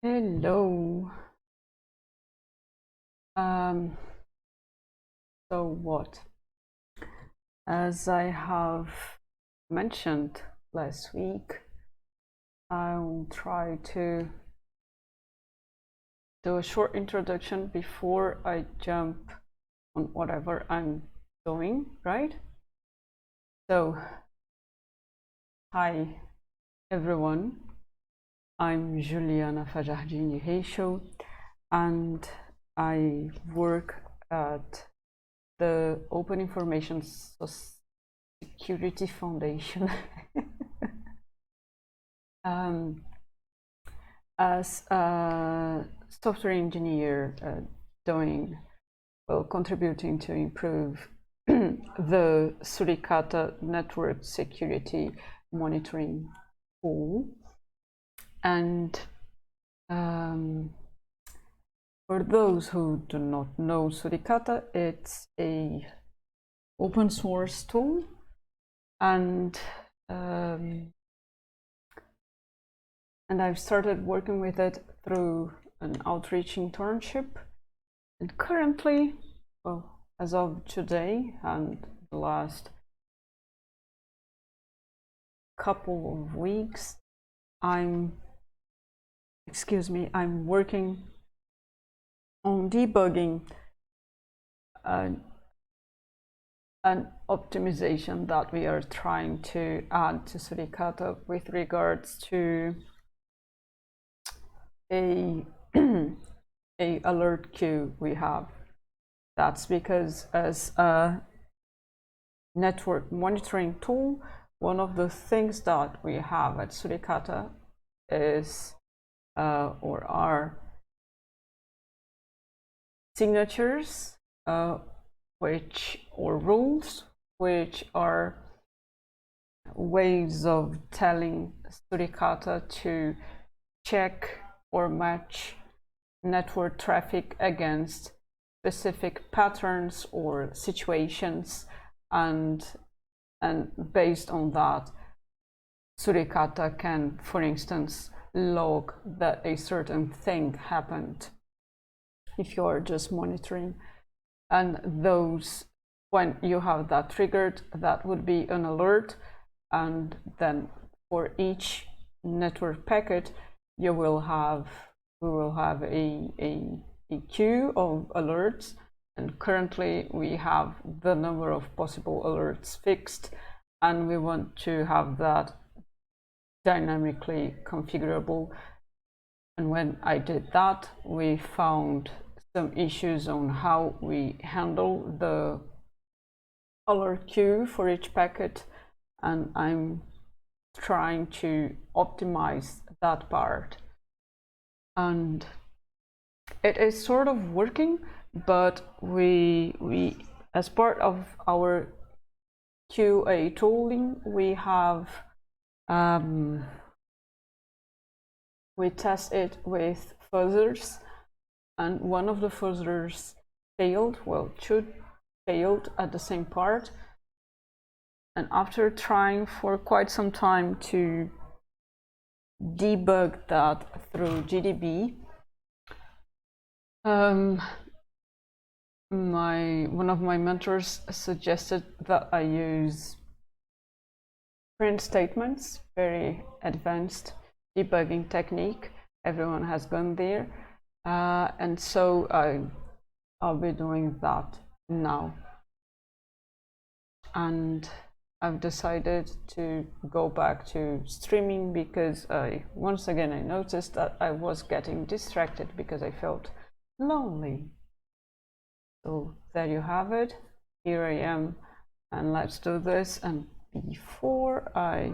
Hello. So what? As I have mentioned last week, I will try to do a short introduction before I jump on whatever I'm doing, right? So, hi everyone. I'm Juliana Fajardini Reichel, and I work at the Open Information Security Foundation as a software engineer, contributing to improve the Suricata network security monitoring tool. And for those who do not know Suricata, it's a open source tool, and I've started working with it through an outreach internship. And currently, well, as of today and the last couple of weeks, I'm working on debugging an optimization that we are trying to add to Suricata with regards to a alert queue we have. That's because as a network monitoring tool, one of the things that we have at Suricata is or are signatures or rules, which are ways of telling Suricata to check or match network traffic against specific patterns or situations, and based on that, Suricata can, for instance, log that a certain thing happened if you are just monitoring. And those, when you have that triggered, that would be an alert. And then for each network packet, we will have a queue of alerts. And currently we have the number of possible alerts fixed, and we want to have that dynamically configurable. And when I did that, we found some issues on how we handle the alert queue for each packet, and I'm trying to optimize that part. And it is sort of working, but we as part of our QA tooling, we have we test it with fuzzers, and one of the fuzzers failed. Well, two failed at the same part. And after trying for quite some time to debug that through GDB, one of my mentors suggested that I use print statements, very advanced debugging technique. Everyone has gone there, and so I'll be doing that now. And I've decided to go back to streaming because once again I noticed that I was getting distracted because I felt lonely. So there you have it. Here I am, and let's do this. And before I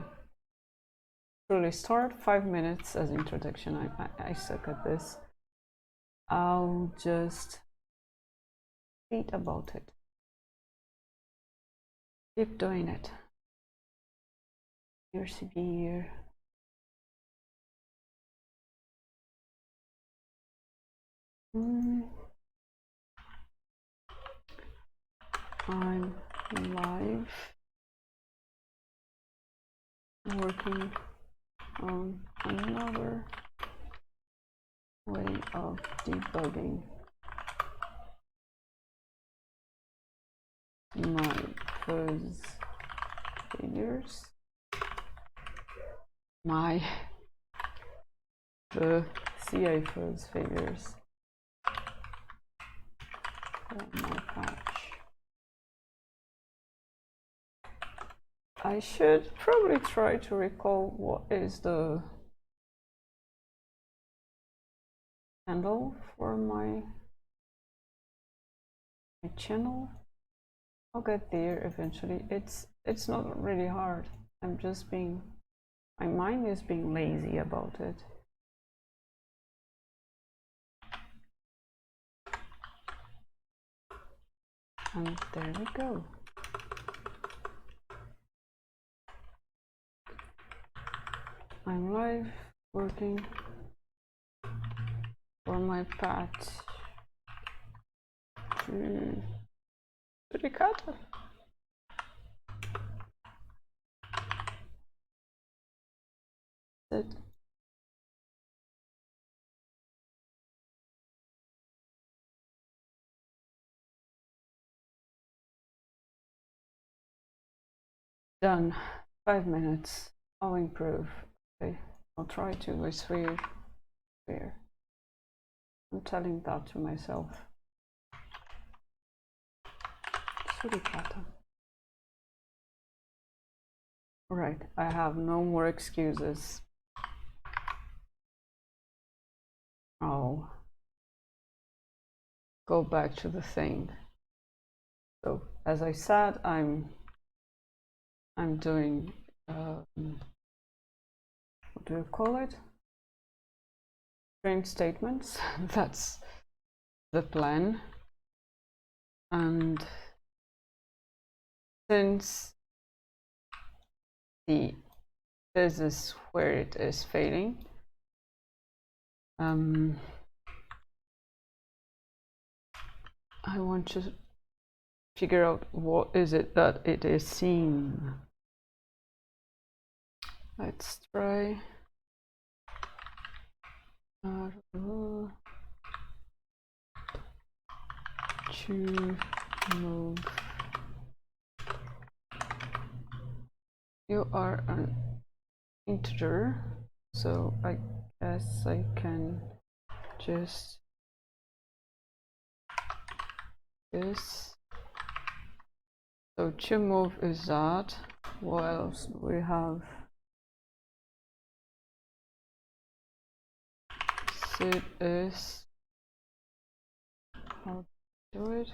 truly start, 5 minutes as introduction. I suck at this. I'll just read about it. Keep doing it. Here, severe. I'm live working on another way of debugging my fuzz failures, the CA fuzz failures for my patch. I should probably try to recall what is the handle for my channel. I'll get there eventually. It's not really hard. I'm just being, my mind is being lazy about it. And there we go. I'm live working for my patch to the kata. It. Done. 5 minutes. I'll improve. Okay. I'll try to. It's weird. I'm telling that to myself. Surikata. Right. I have no more excuses. I'll go back to the thing. So as I said, I'm doing what do you call it? String statements. That's the plan. And since this is where it is failing, I want to figure out what is it that it is seeing. Let's try to move. You are an integer, so I guess I can just this. So to move is that. What else do we have? Sit is how to do it.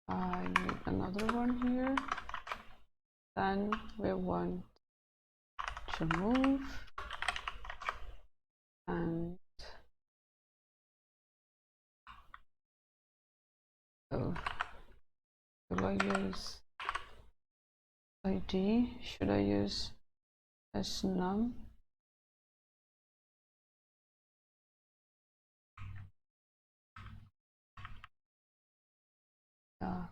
I need another one here. Then we want to move and oh, will I use ID? Should I use snum? Yeah.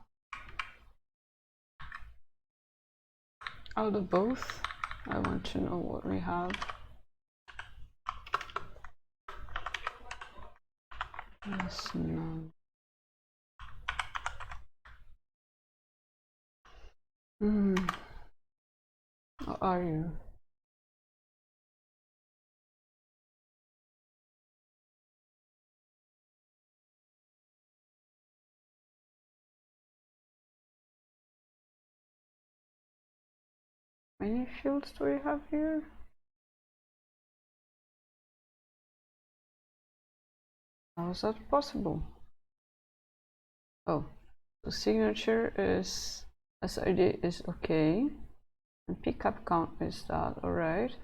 Out of both, I want to know what we have. Snum. How are you? How many fields do we have here? How is that possible? Oh, the signature is SID is okay, and pickup count is that, alright,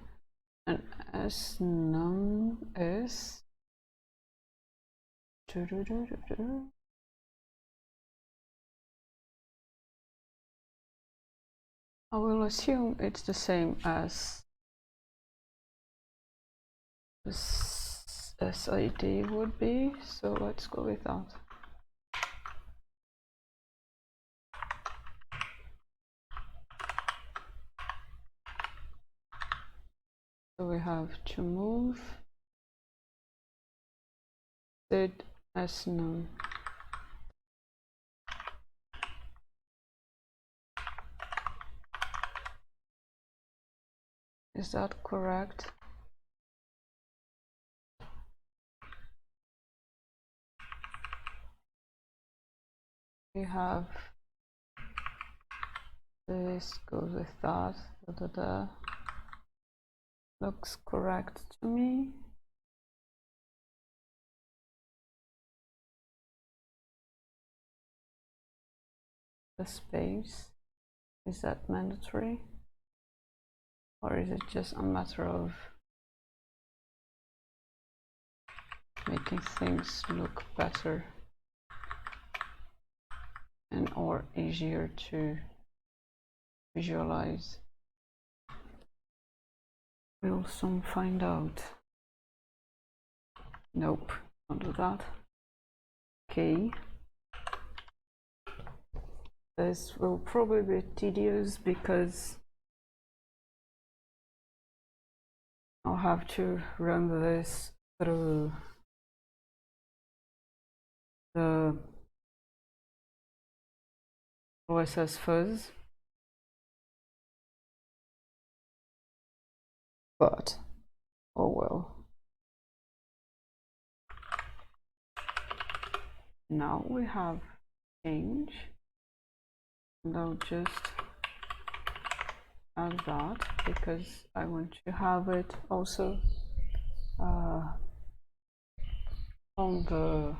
and snum is I will assume it's the same as SID would be, so let's go with that. So we have to move did as none. Is that correct? We have this goes with that. Looks correct to me. The space, is that mandatory? Or is it just a matter of making things look better and or easier to visualize? We'll soon find out. Nope, don't do that. Okay. This will probably be tedious because I'll have to run this through the OSS fuzz, but oh well. Now we have change, and I'll just add that because I want to have it also on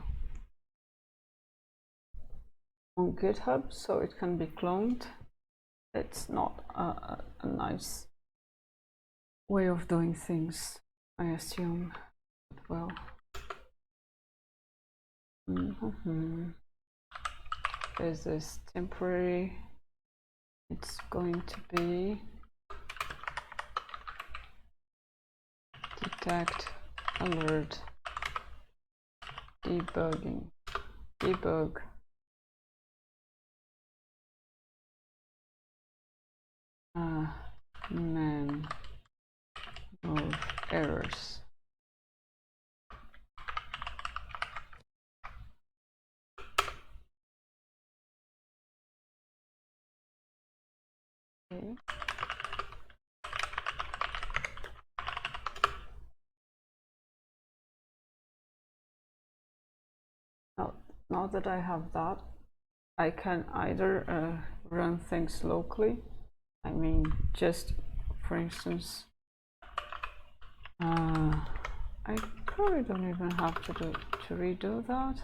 GitHub, so it can be cloned. It's not a nice way of doing things, I assume. Well, is this temporary? It's going to be detect alert debug man of errors. Okay. Now that I have that, I can either run things locally. I mean, just for instance, I probably don't even have to redo that.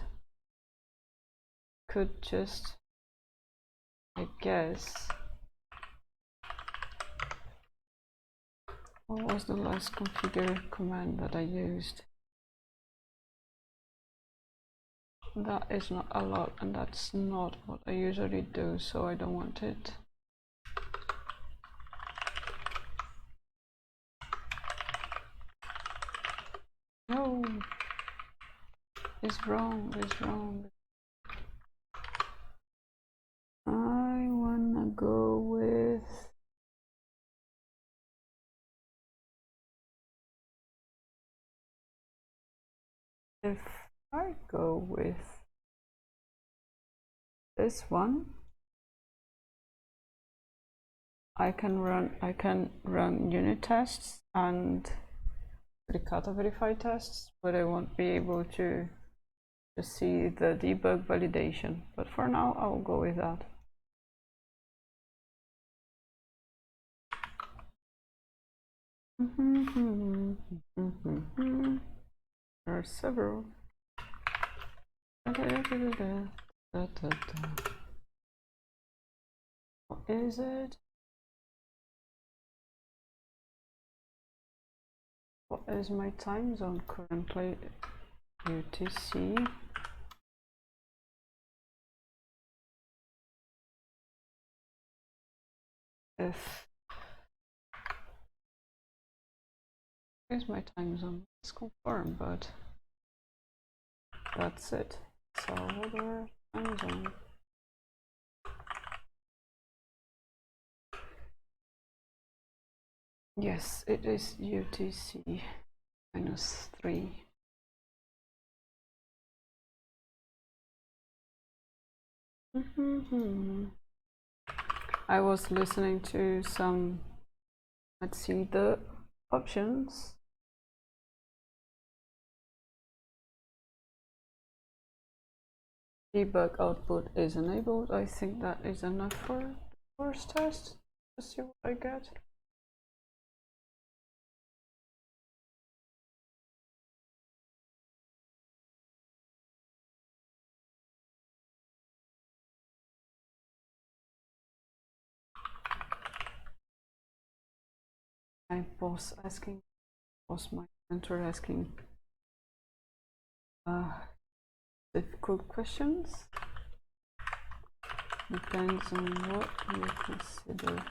Could just, I guess, what was the last configure command that I used? That is not a lot, and that's not what I usually do, so I don't want it. No, it's wrong, it's wrong. I wanna go with if I go with this one, I can run unit tests and Bricata verify tests, but I won't be able to see the debug validation. But for now, I'll go with that. There are several. What is it? What is my time zone currently? UTC. If Here's my time zone. It's confirmed, but that's it. Salvador time zone. Yes, it is UTC -3. I was listening to some, let's see the options. Debug output is enabled. I think that is enough for the first test. Let's see what I get. My boss asking, my mentor asking difficult questions. Depends on what you consider.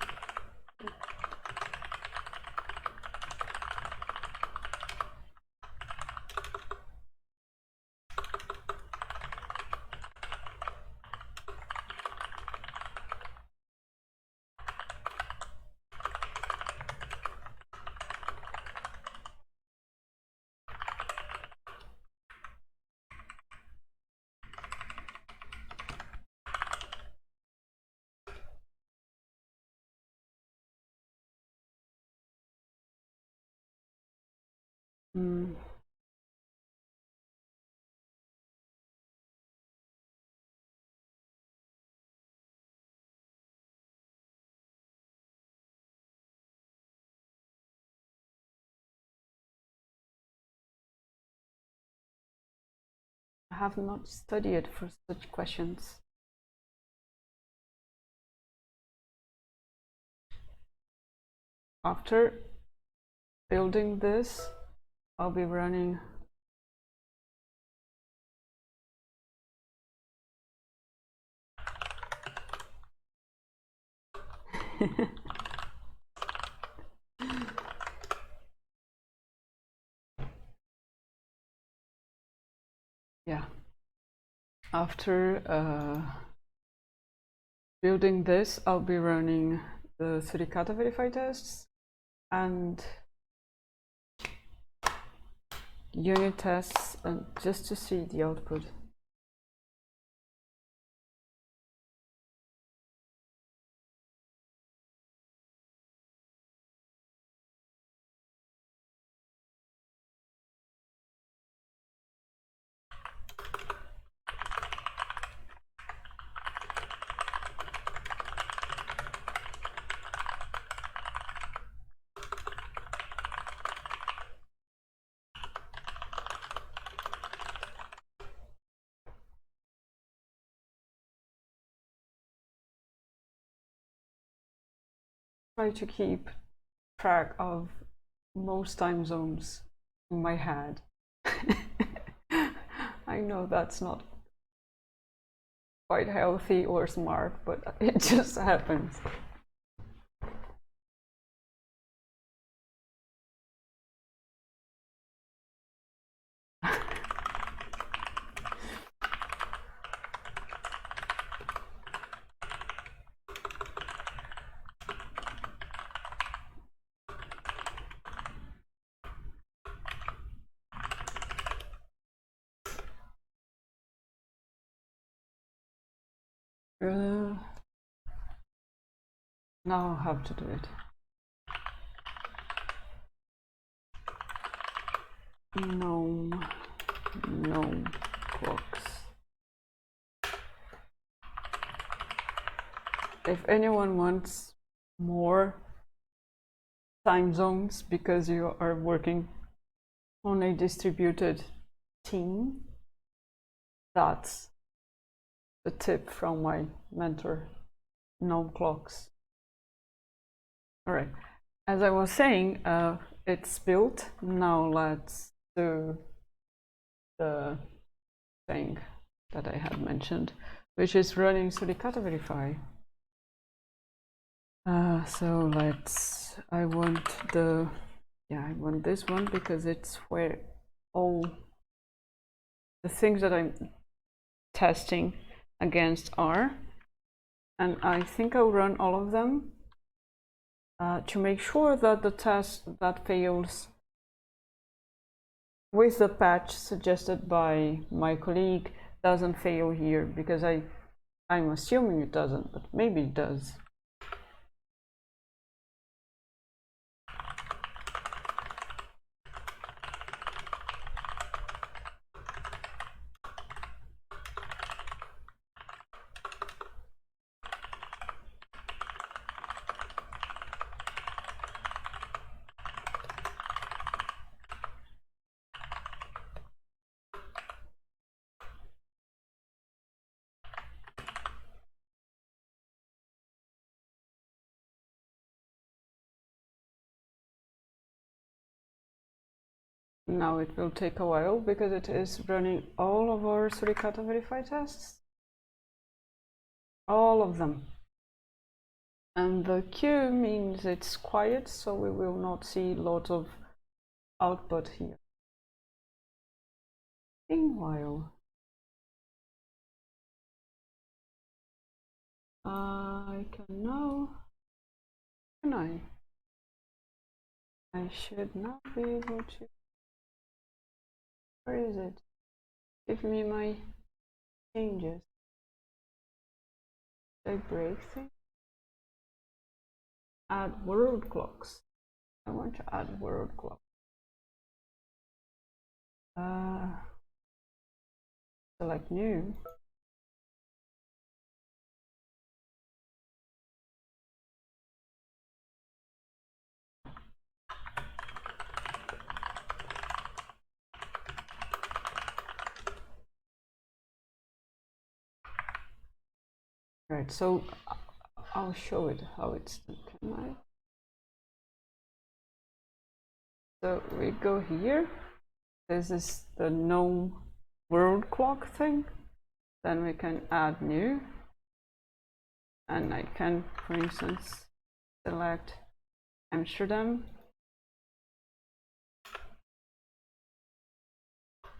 I have not studied for such questions. After building this, I'll be running yeah. After building this, I'll be running the Suricata Verify tests and unit tests, and just to see the output. Try to keep track of most time zones in my head. I know that's not quite healthy or smart, but it just happens. Now I have to do it. No clocks. If anyone wants more time zones because you are working on a distributed team, that's a tip from my mentor. No clocks. All right, as I was saying, it's built. Now let's do the thing that I had mentioned, which is running Suricata Verify. So I want the Yeah, I want this one because it's where all the things that I'm testing against are. And I think I'll run all of them to make sure that the test that fails with the patch suggested by my colleague doesn't fail here, because I'm assuming it doesn't, but maybe it does. Now it will take a while because it is running all of our Suricata Verify tests. All of them. And the queue means it's quiet, so we will not see lots of output here. Meanwhile, I can now, can I should not be able to, where is it? Give me my changes. Did I break things? Add world clocks. I want to add world clock. Select new. Right, so I'll show it how it's done. Can I? So we go here. This is the known world clock thing. Then we can add new. And I can, for instance, select Amsterdam.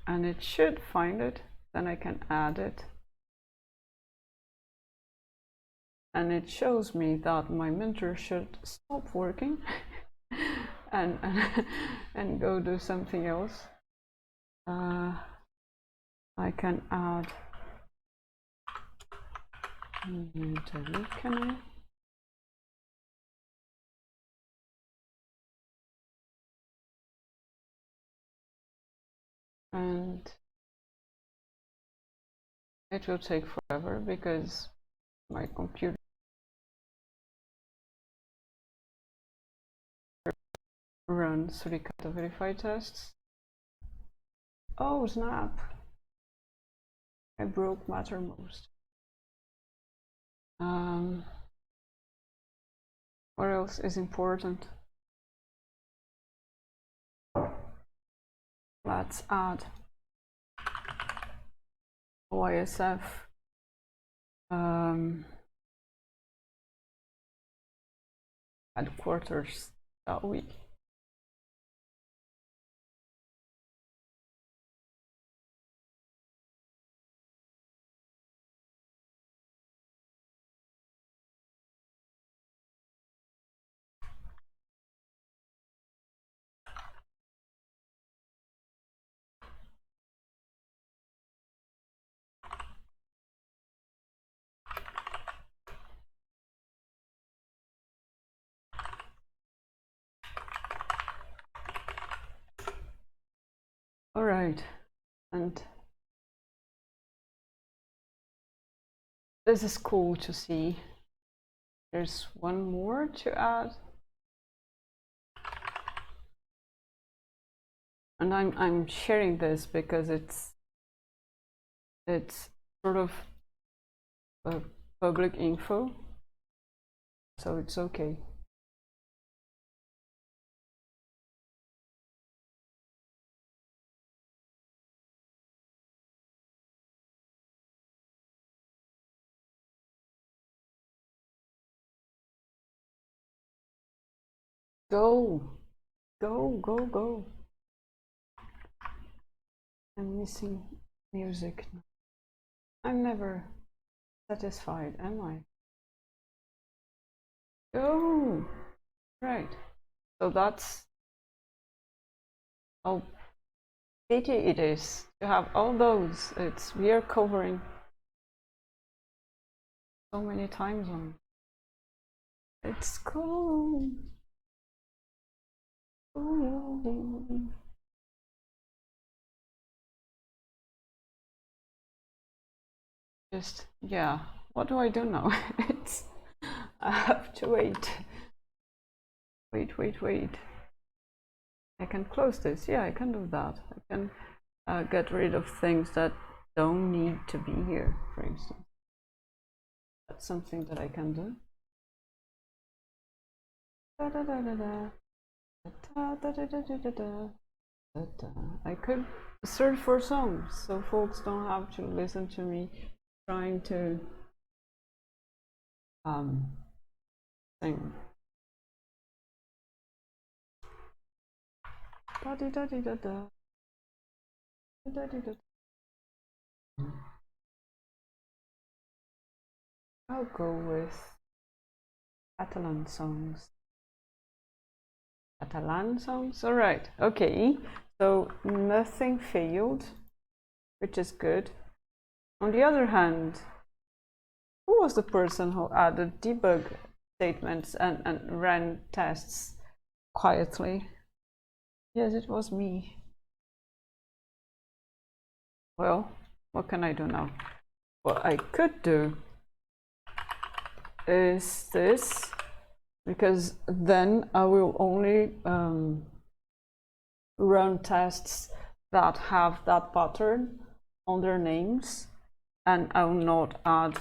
And it should find it. Then I can add it. And it shows me that my Minter should stop working and go do something else. I can add can I? And it will take forever because my computer runs Suricata Verify tests. Oh snap! I broke Mattermost. What else is important? Let's add OISF headquarters that week. All right, and this is cool to see. There's one more to add. And I'm sharing this because it's sort of public info, so it's okay. Go. Go, go, go. I'm missing music. I'm never satisfied, am I? Go! Right. So that's how pity it is to have all those. We are covering so many time zones. It's cool. Ooh. Just, yeah, what do I do now? I have to wait. Wait. I can close this. Yeah, I can do that. I can get rid of things that don't need to be here, for instance. That's something that I can do. I could search for songs so folks don't have to listen to me trying to sing. I'll go with Catalan songs. Catalan songs? Alright, okay. So nothing failed, which is good. On the other hand, who was the person who added debug statements and ran tests quietly? Yes, it was me. Well, what can I do now? What I could do is this, because then I will only run tests that have that pattern on their names, and I will not add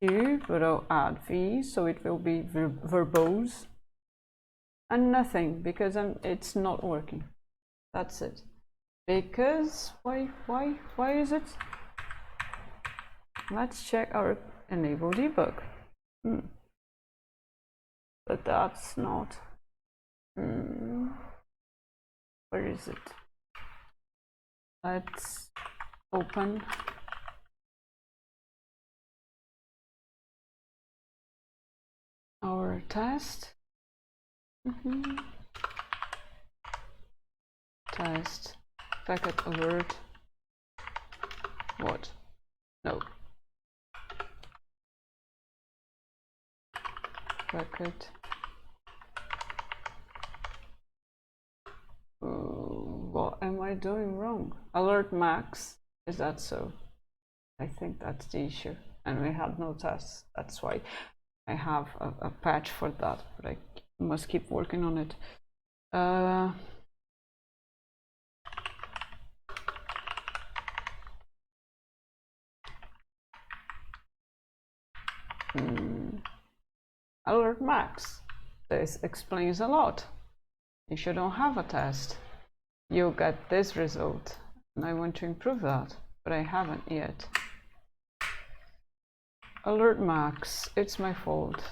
Q, but I'll add V, so it will be verbose, and nothing, because it's not working. That's it. Because why is it? Let's check our enable debug. But that's not. Where is it? Let's open our test. Test packet alert. What? No. Packet. What am I doing wrong? Alert max. Is that so? I think that's the issue. And we had no tests. That's why I have a patch for that, but I must keep working on it. Alert max. This explains a lot. If you don't have a test, you'll get this result. And I want to improve that, but I haven't yet. Alert max, it's my fault.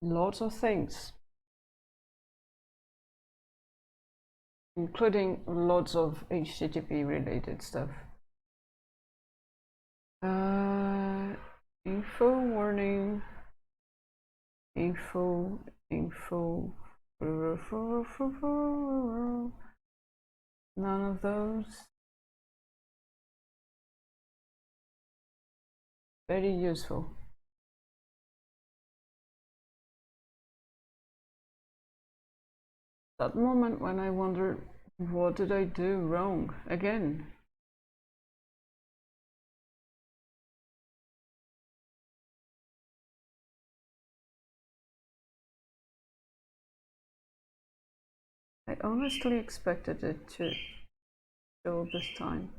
Lots of things, including lots of HTTP related stuff. Info warning, info, none of those. Very useful. That moment when I wonder, what did I do wrong again? I honestly expected it to show this time.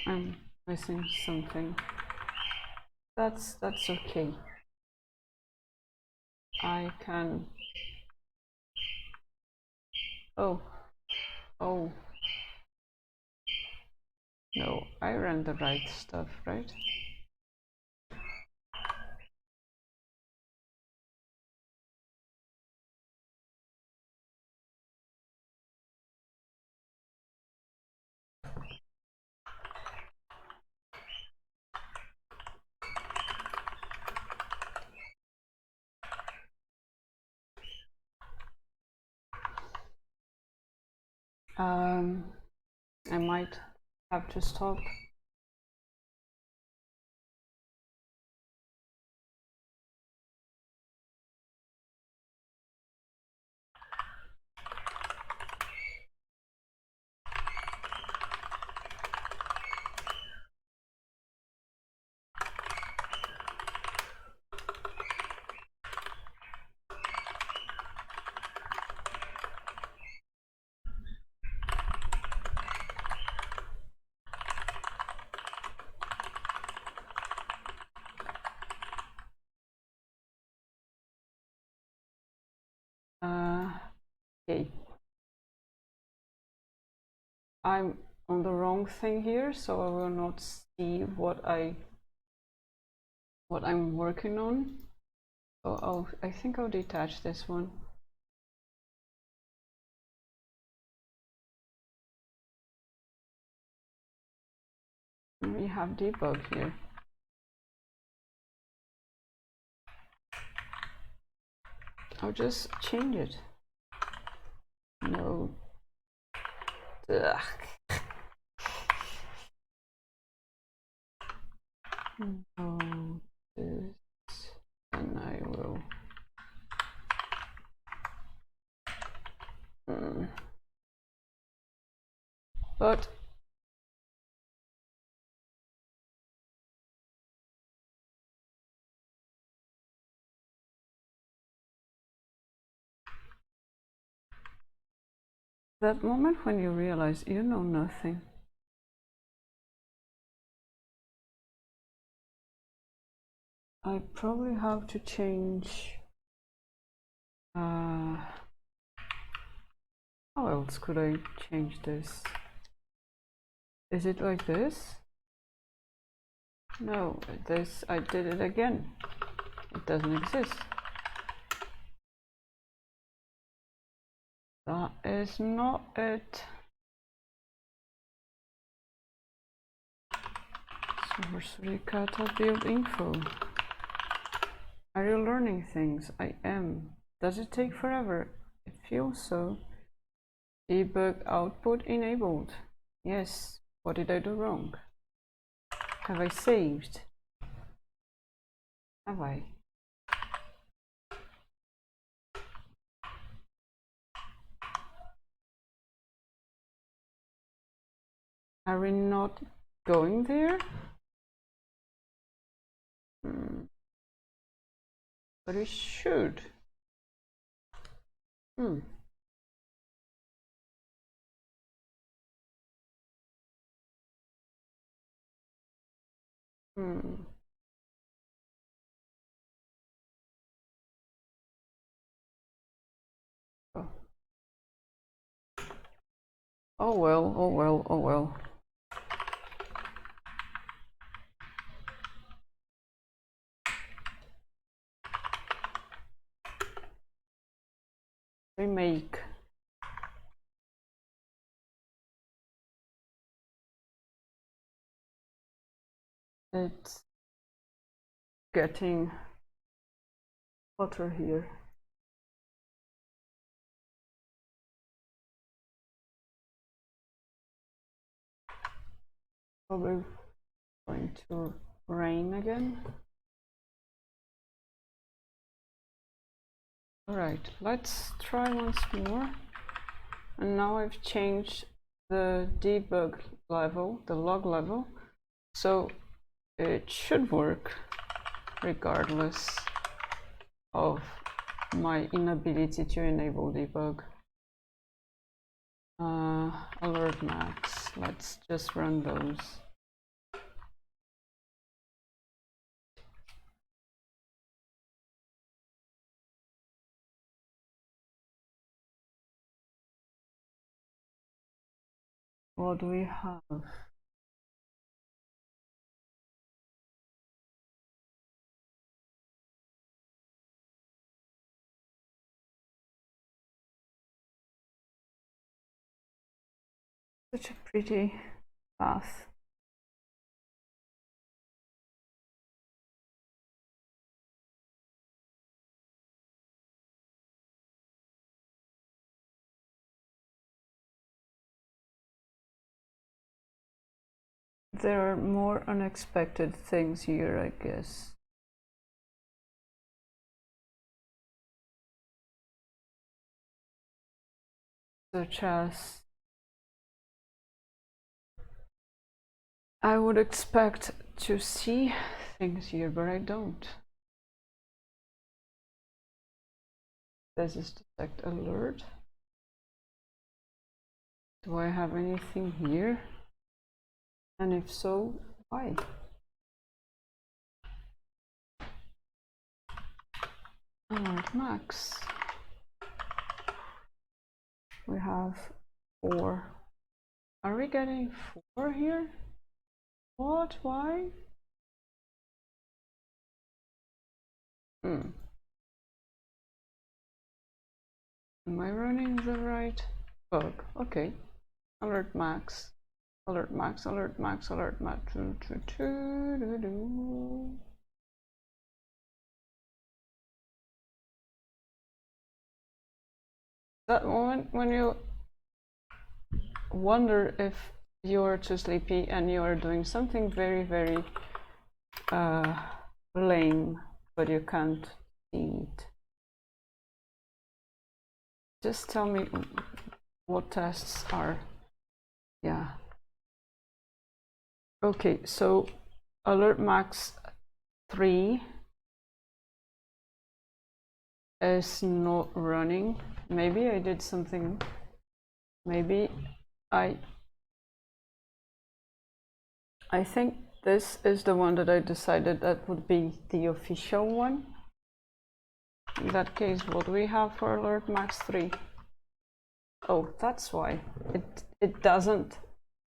I'm missing something. That's okay. I can. Oh. No, I ran the right stuff, right? I might have to stop. Okay. I'm on the wrong thing here, so I will not see what I'm working on. So I think I'll detach this one. We have debug here. I'll just change it. No. Ugh. No, this, and I will. But that moment when you realize you know nothing. I probably have to change. How else could I change this? Is it like this? No, this, I did it again. It doesn't exist. That is not it. Source Recata build info. Are you learning things? I am. Does it take forever? It feels so. Debug output enabled. Yes. What did I do wrong? Have I saved? Have I? Are we not going there? But we should. Hmm. Oh. Oh well, oh well, oh well. Remake. It's getting hotter here. Probably going to rain again. Alright, let's try once more. And now I've changed the debug level, the log level, so it should work regardless of my inability to enable debug. Alert max, let's just run those. What do we have? Such a pretty path. there are more unexpected things here, I guess. Such as I would expect to see things here, but I don't. This is detect alert. Do I have anything here? And if so, why? Alert max. We have 4. Are we getting 4 here? What? Why? Am I running the right bug? Okay. Alert max. Alert max, alert max, alert max. That moment when you wonder if you're too sleepy and you're doing something very, very lame, but you can't see it. Just tell me what tests are. Yeah. Okay, so alert max 3 is not running. Maybe I did something. Maybe I think this is the one that I decided that would be the official one. In that case, what do we have for alert max 3? Oh, that's why it doesn't.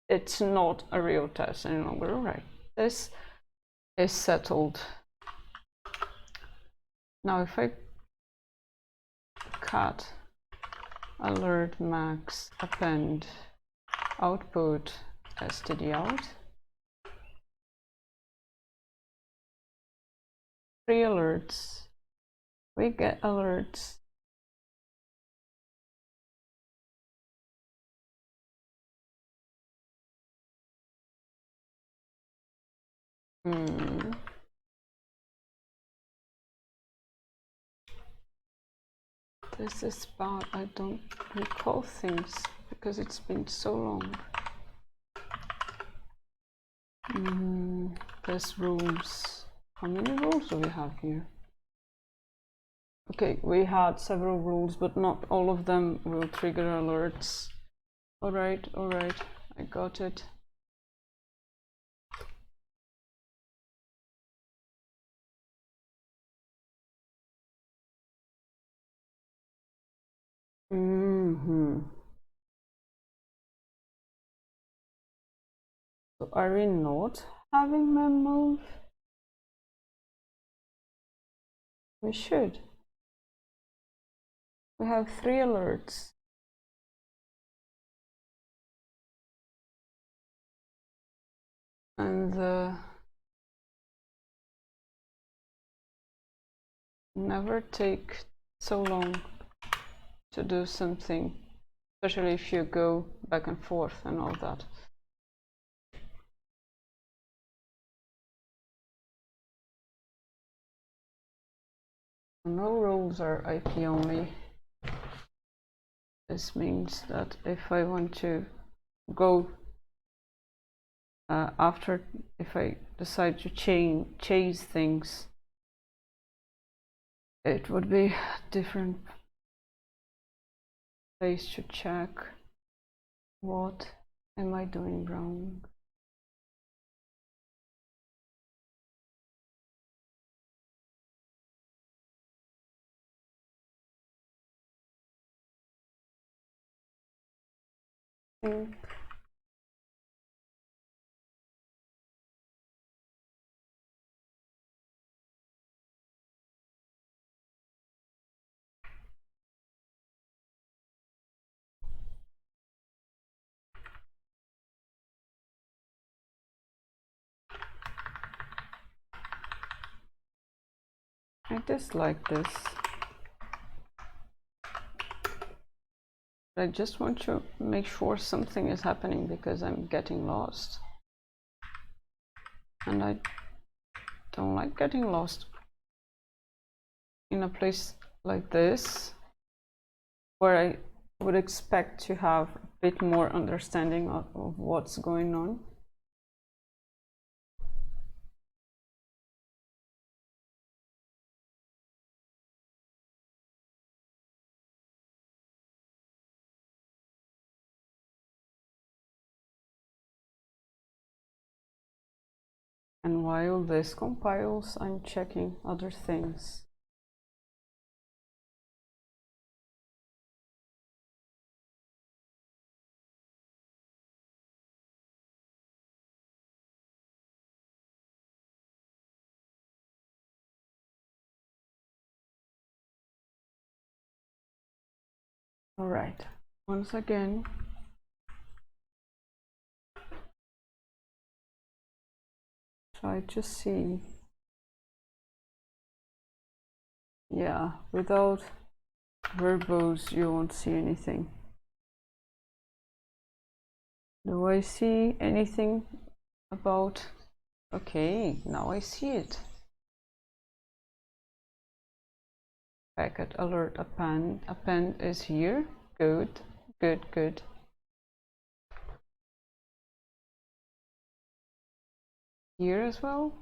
It's not a real test any longer. All right, this is settled. Now, if I cut alert max append output std out, 3 alerts, we get alerts. This is bad. I don't recall things because it's been so long. There's rules. How many rules do we have here? Okay, we had several rules, but not all of them will trigger alerts. All right, I got it. So are we not having mem move? We should. We have 3 alerts. And never take so long to do something, especially if you go back and forth and all that. No rules are IP only. This means that if I want to go if I decide to chase things, it would be a different place to check what am I doing wrong. I dislike this. I just want to make sure something is happening because I'm getting lost. and I don't like getting lost in a place like this, where I would expect to have a bit more understanding of what's going on. And while this compiles, I'm checking other things. All right, once again, try to see. Yeah, without verbose, you won't see anything. Do I see anything about? Okay, now I see it. Packet alert append is here. Good, good, good. Here as well.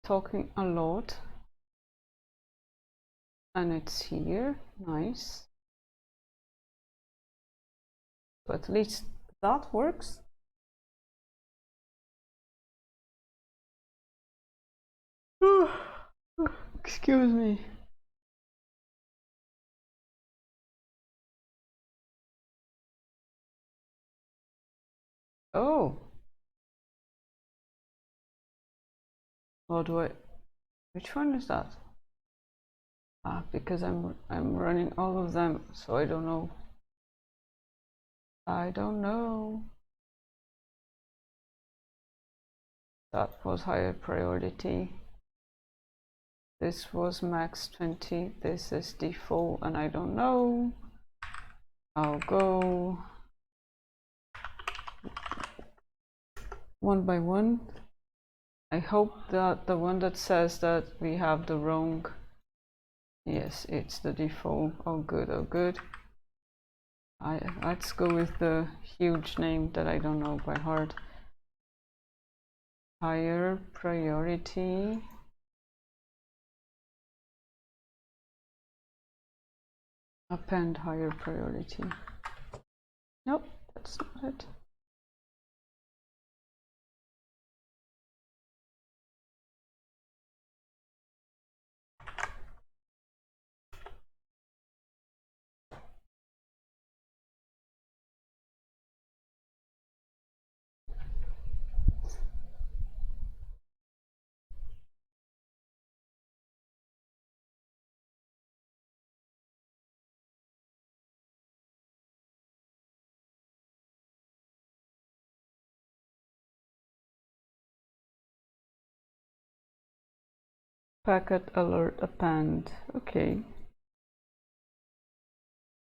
Talking a lot. And it's here. Nice. So at least that works. Excuse me. Oh. What do I? Which one is that? Ah, because I'm running all of them, so I don't know. I don't know. That was higher priority. This was max 20. This is default, and I don't know. I'll go one by one. I hope that the one that says that we have the wrong. Yes, it's the default. Oh good, oh good. Let's go with the huge name that I don't know by heart. Higher priority. Append higher priority. Nope, that's not it. Packet alert append. Okay.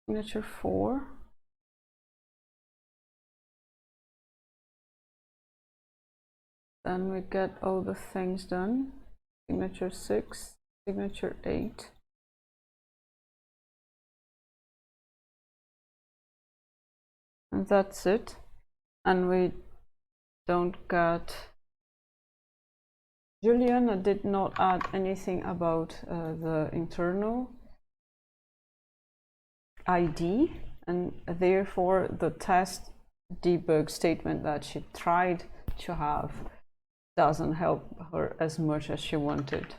Signature 4. Then we get all the things done. Signature 6, signature 8. And that's it. And we don't get. Juliana did not add anything about the internal ID, and therefore the test debug statement that she tried to have doesn't help her as much as she wanted.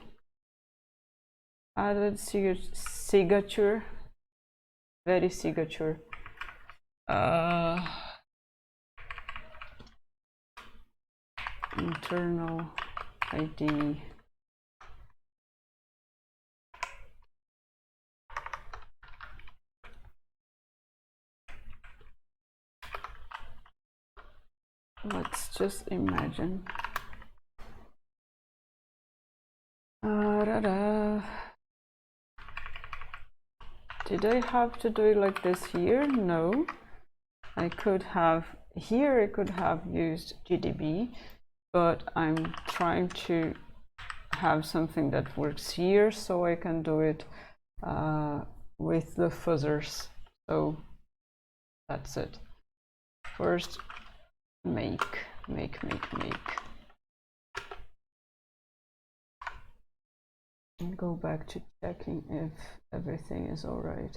Added signature, very signature. Internal ID. Let's just imagine. Did I have to do it like this here? No. I could have here I could have used GDB, but I'm trying to have something that works here, so I can do it with the fuzzers. So that's it. First, make. And go back to checking if everything is all right.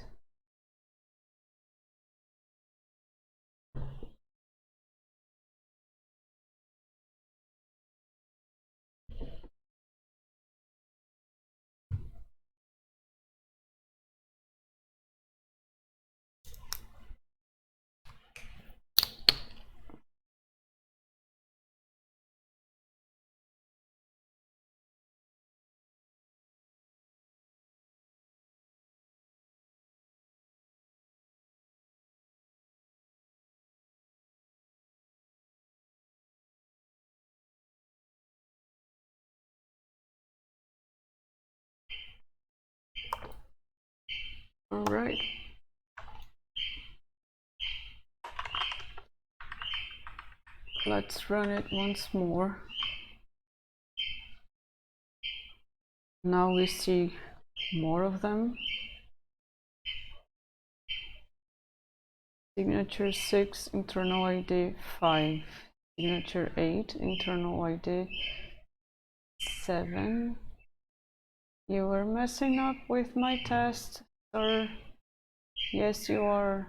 All right. Let's run it once more. Now we see more of them. Signature 6, internal ID 5. Signature 8, internal ID 7. You were messing up with my test, sir. Yes, you are.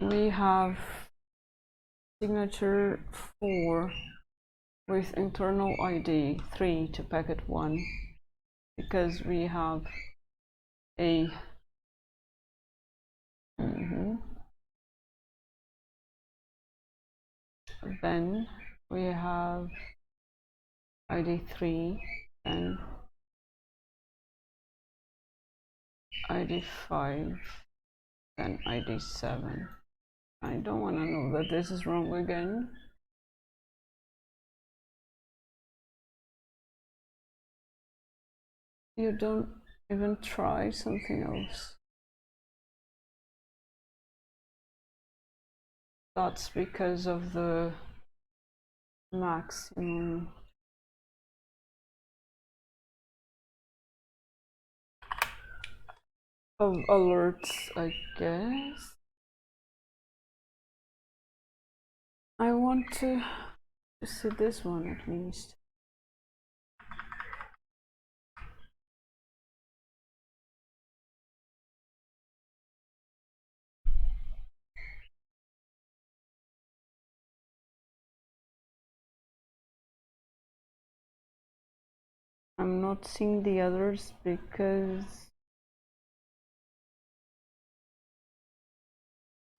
We have signature 4 with internal ID 3 to packet 1, because we have a then we have ID 3 and ID 5 and ID 7. I don't want to know that this is wrong again. You don't even try something else. That's because of the maximum of alerts, I guess. I want to see this one at least. I'm not seeing the others because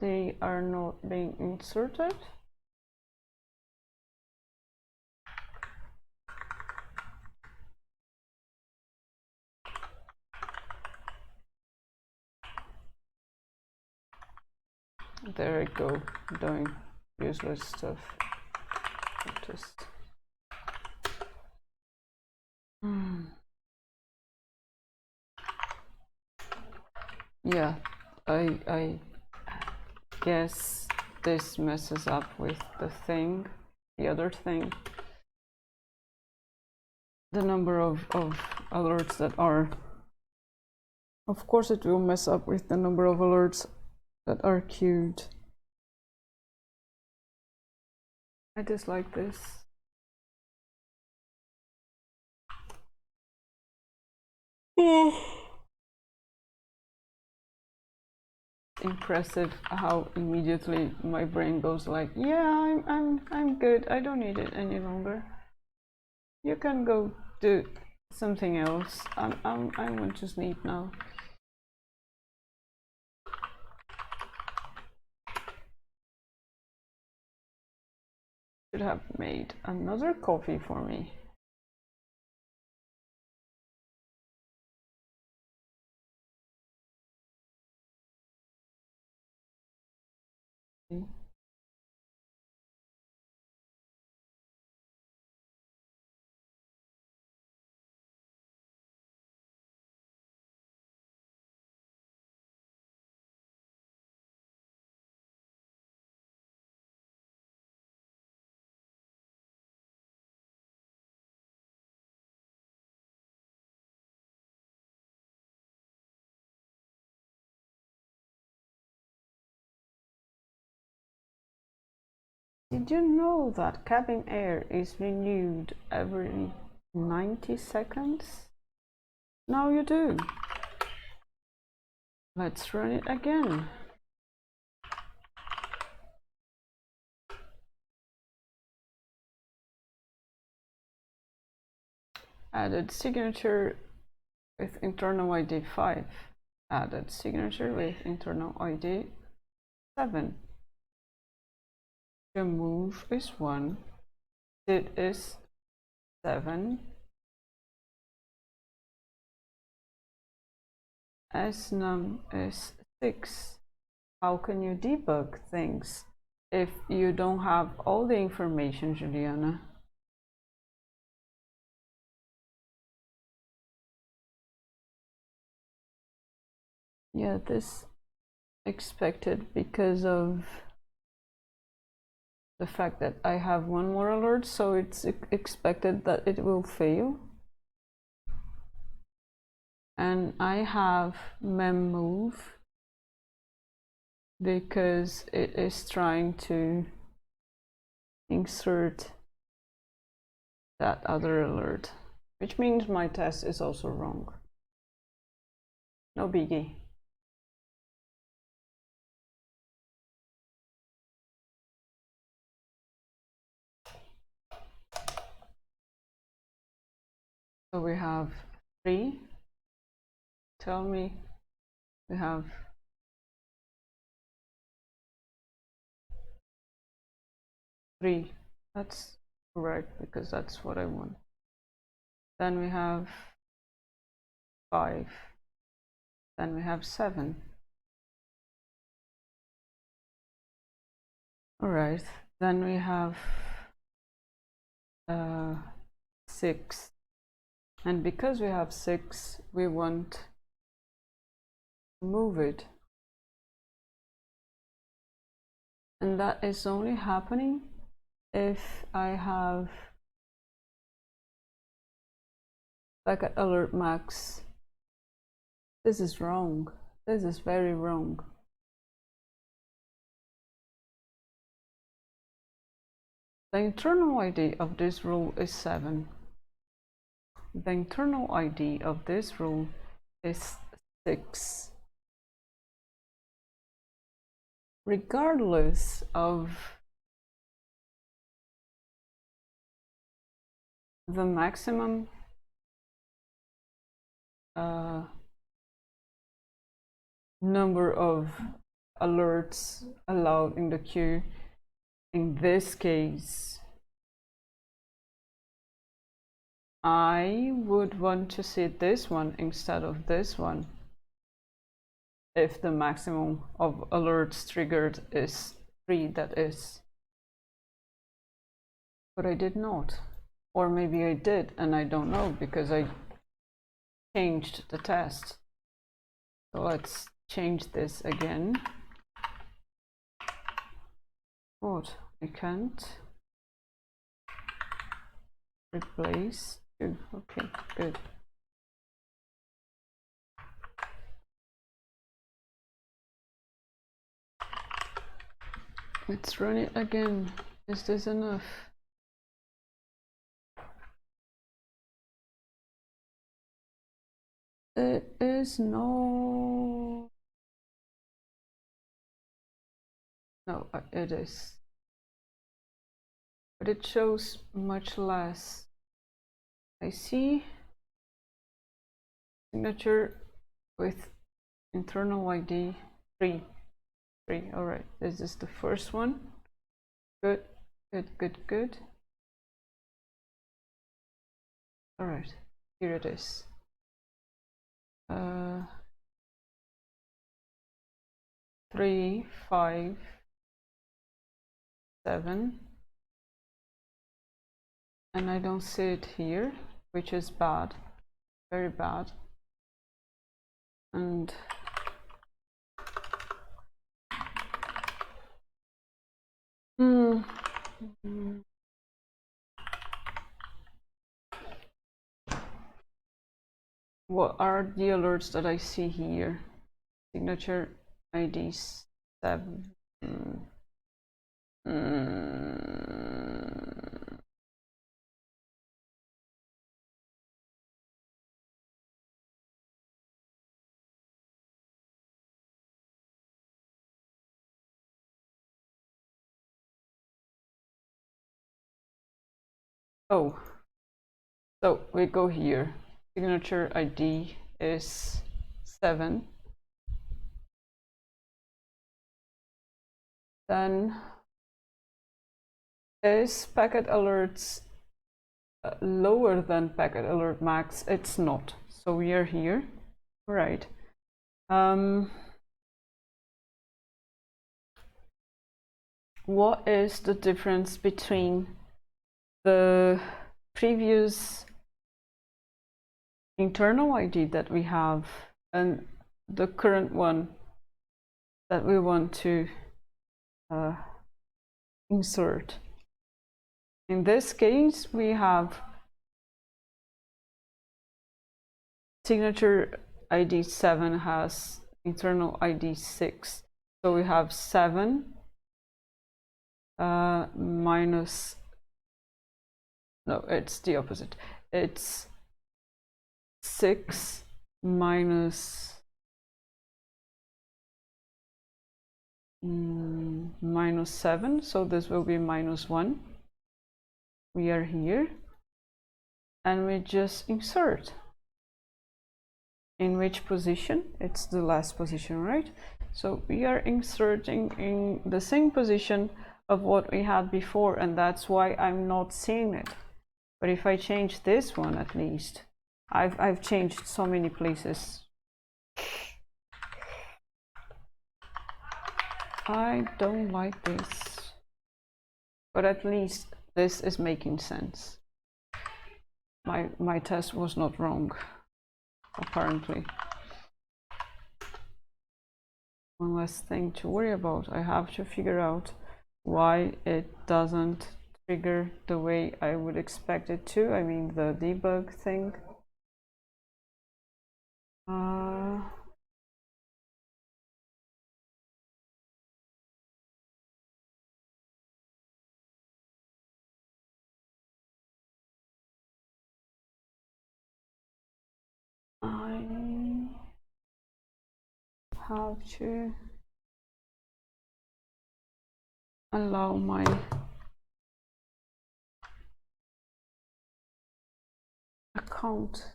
they are not being inserted. There I go, doing useless stuff. Just yeah, I guess this messes up with the other thing. The number of alerts that are, of course it will mess up with the number of alerts that are queued. I dislike this. Impressive how immediately my brain goes like, yeah, I'm good, I don't need it any longer. You can go do something else. I want to sleep now. Should have made another coffee for me. Did you know that cabin air is renewed every 90 seconds? Now you do. Let's run it again. Added signature with internal ID 5. Added signature with internal ID 7. The move is 1. It is 7. Snum is 6. How can you debug things if you don't have all the information, Juliana? Yeah, this expected because of the fact that I have one more alert, so it's expected that it will fail. And I have mem move because it is trying to insert that other alert, which means my test is also wrong. No biggie. So we have 3. Tell me we have 3. That's correct because that's what I want. Then we have 5. Then we have 7. All right. Then we have 6. And because we have 6, we want to move it. And that is only happening if I have like at alert max. This is wrong. This is very wrong. The internal ID of this rule is 7. The internal ID of this rule is 6. Regardless of the maximum number of alerts allowed in the queue, in this case, I would want to see this one instead of this one if the maximum of alerts triggered is 3, that is. But I did not. Or maybe I did and I don't know because I changed the test. So let's change this again. What? I can't replace 2. Okay, good. Let's run it again. Is this enough? It is no. No, it is. But it shows much less. I see signature with internal ID 3. 3. All right, this is the first one. Good, good, good, good. All right, here it is. 3, 5, 7. And I don't see it here, which is bad, very bad. And what are the alerts that I see here? Signature ID 7. Oh, so we go here. Signature ID is 7. Then is packet alerts lower than packet alert max? It's not. So we are here. Right. What is the difference between the previous internal ID that we have and the current one that we want to insert? In this case, we have signature ID 7 has internal ID 6. So we have 7 minus, no, it's the opposite. It's 6 minus minus 7, so this will be minus 1. We are here and we just insert. In which position? It's the last position, right? So we are inserting in the same position of what we had before, and that's why I'm not seeing it. But if I change this one, at least I've changed so many places. I don't like this, but at least this is making sense. My test was not wrong, apparently. One less thing to worry about. I have to figure out why it doesn't trigger the way I would expect it to. I mean, the debug thing. I have to allow my account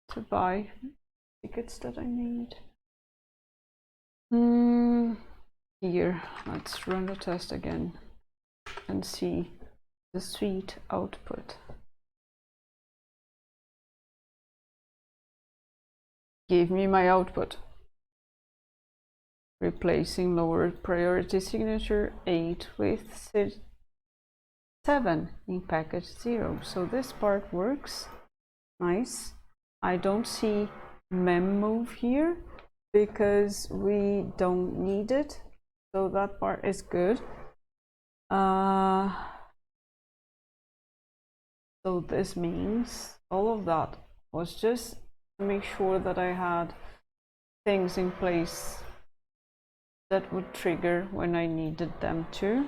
to buy tickets that I need. Here, let's run the test again and see the sweet output. Give me my output. Replacing lower priority signature 8 with 7 in package 0. So this part works. Nice. I don't see mem move here because we don't need it. So that part is good. So this means all of that was just to make sure that I had things in place that would trigger when I needed them to.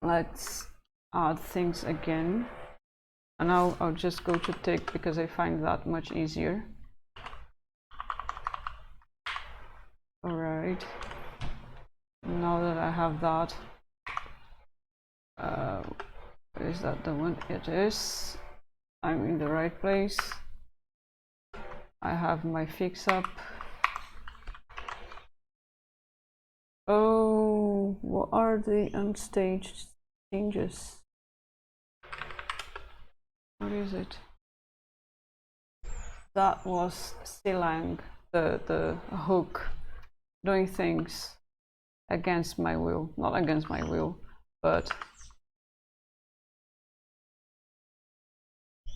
Let's add things again. And I'll just go to tick because I find that much easier. All right. Now that I have that, is that the one? It is. I'm in the right place. I have my fix up. Oh, what are the unstaged changes? What is it? That was Silang, the hook, doing things against my will. Not against my will, but...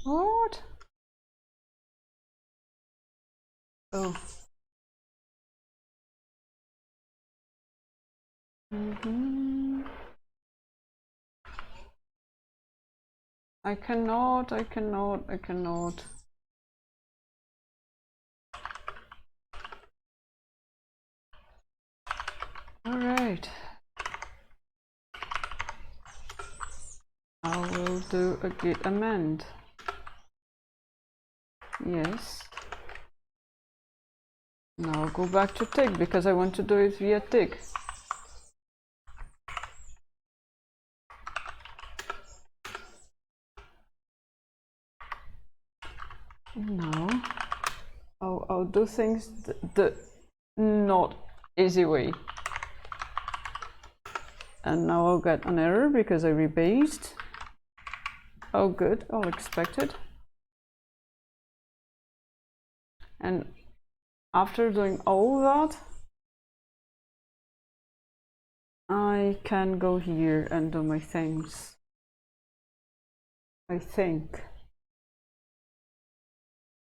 What? Oh. I cannot. All right. I will do a git amend. Yes. Now I'll go back to Tig because I want to do it via Tig. Now I'll do things the not easy way. And now I'll get an error because I rebased. Oh good, all expected. And after doing all that, I can go here and do my things, I think.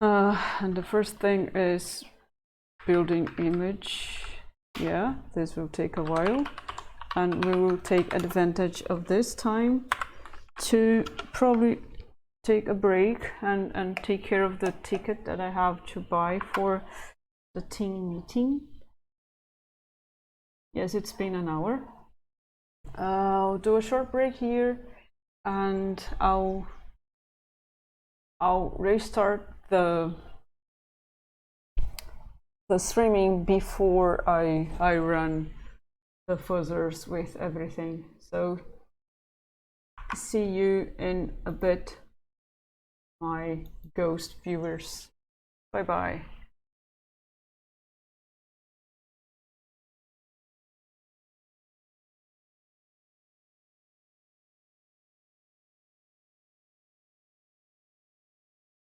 And the first thing is building image. Yeah, this will take a while. And we will take advantage of this time to probably take a break and take care of the ticket that I have to buy for the team meeting. Yes, it's been an hour. I'll do a short break here and I'll restart the streaming before I run the fuzzers with everything. So see you in a bit, my ghost viewers. Bye bye.